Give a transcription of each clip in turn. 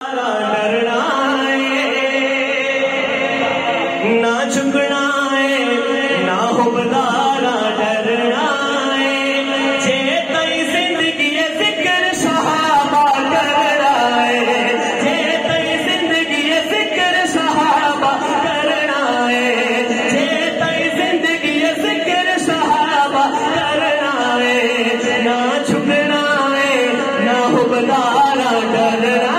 डरना ना झुकना है ना हुबदारा डरना है जे तई जिंदगी जिक्र सहाबा करना है जे तई जिंदगी जिक्र सहाबा करना है जे तई जिंदगी जिक्र सहाबा करना है ना झुकना है ना हुबदारा डरना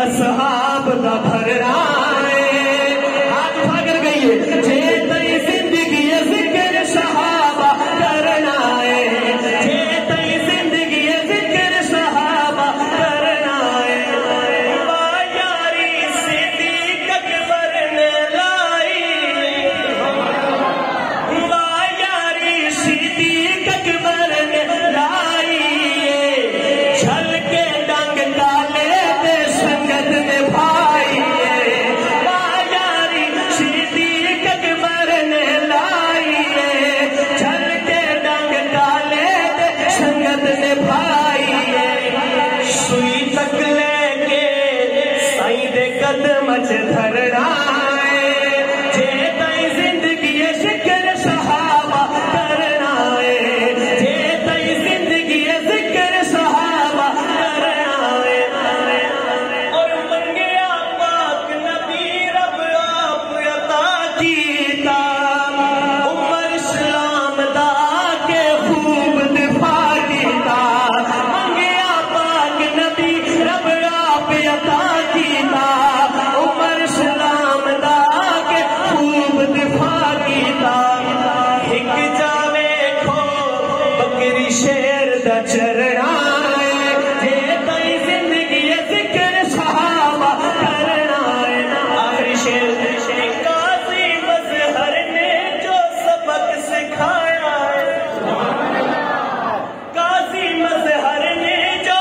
असहाब का भरना है। हाथ उठाकर गई जे तई जिंदगी जिक्र सहाबा करना है जे तई जिंदगी जिक्र सहाबा करना है। वाह यारी सिद्दीक अकबर ने लाई वाह यारी सिद्दीक अकबर ने लाई छल के डंग डाले संगत में भाई यारी सिद्दीक अकबर ने लाई चल के डंग डाले संगत में भाई सुई तक लेके साईं दे कदम च धरना जे तई जिंदगी जिक्र सहाबा करना है जे तई जिंदगी जिक्र सहाबा करना है। शेर दा चरना जे तई जिंदगी जिक्र सहाबा करना है। आखिरी शेर काजी मजहर ने जो सबक सिखाया काजी मजहर ने जो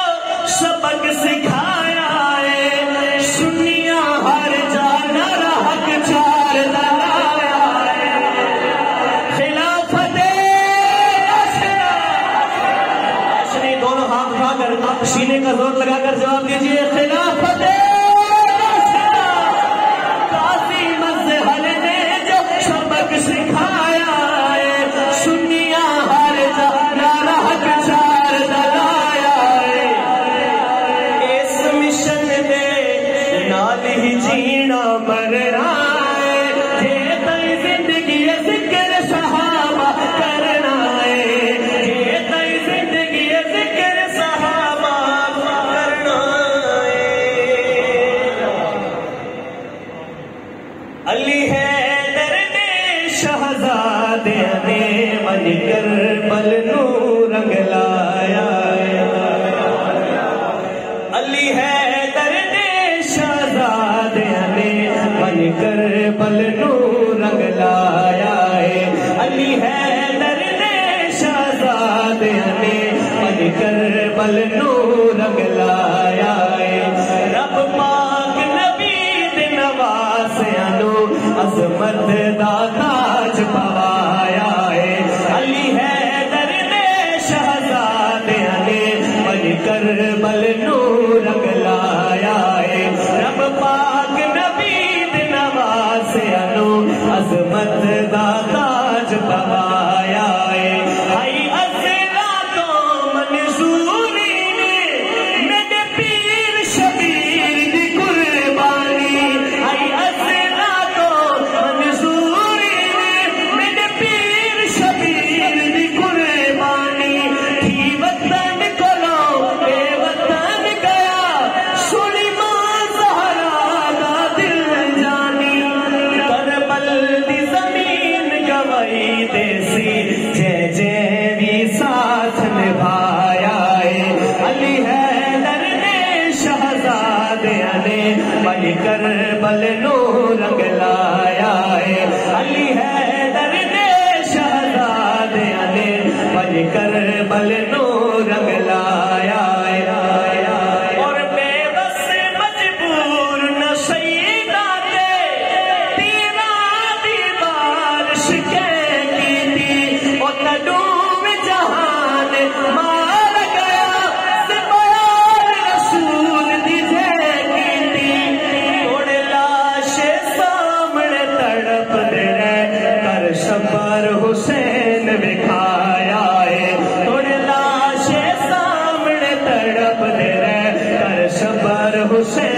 सबक सिखाया है सुनिया हर जाना हक चार लगाया खिलाफत दोनों हाथ उठाकर सीने का जोर लगाकर जवाब दीजिए खिलाफत काजी मजहर ने जो सबक सिखाया है सुनिया हर नारा हक चार लगाया है इस मिशन में नाल ही जीना मरना जे तई जिंदगी जिक्र सहाबा करना है जे तई जिंदगी जिक्र सहाबा करना है। अली हैदर ने शहजादे ने मन करबल नू रंग लाया अली हैदर ने शहजादे ने मन करबल नू रंग लाया है अली हैदर ने शहजादे ने मन करबल नू रंग लाया है। रब पाक नबी दे नवासियां नू अजमत दा ताज पवाया है अली हैदर ने शहजादे ने मन करबल नू रंग लाया है। रब पाक नबी दे नवासियां नू अजमत दा ताज पवाया है। आई अज़रा तो मंजूरी ने मेरे पीर शबीर दी कुर्बानी आई अज़रा तो मंजूरी ने मेरे पीर शबीर दी कुर्बानी थी वतन कोलो बेवतन गया सुनी मां ज़हरा दा दिल जानी करबल दी जमीन गवाई देसी जय जय भी साथ निभाया है अली हैदर ने शहजादे ने मन करबल नू रंग लाया है अली हैदर ने शहजादे ने मन करबल नू रंग लाया है। और बेबस मजबूर न सईदा तेरा शब्बर हुसैन विखाया है थोड़े लाशे सामने तड़प दे रहे कर शब्बर हुसैन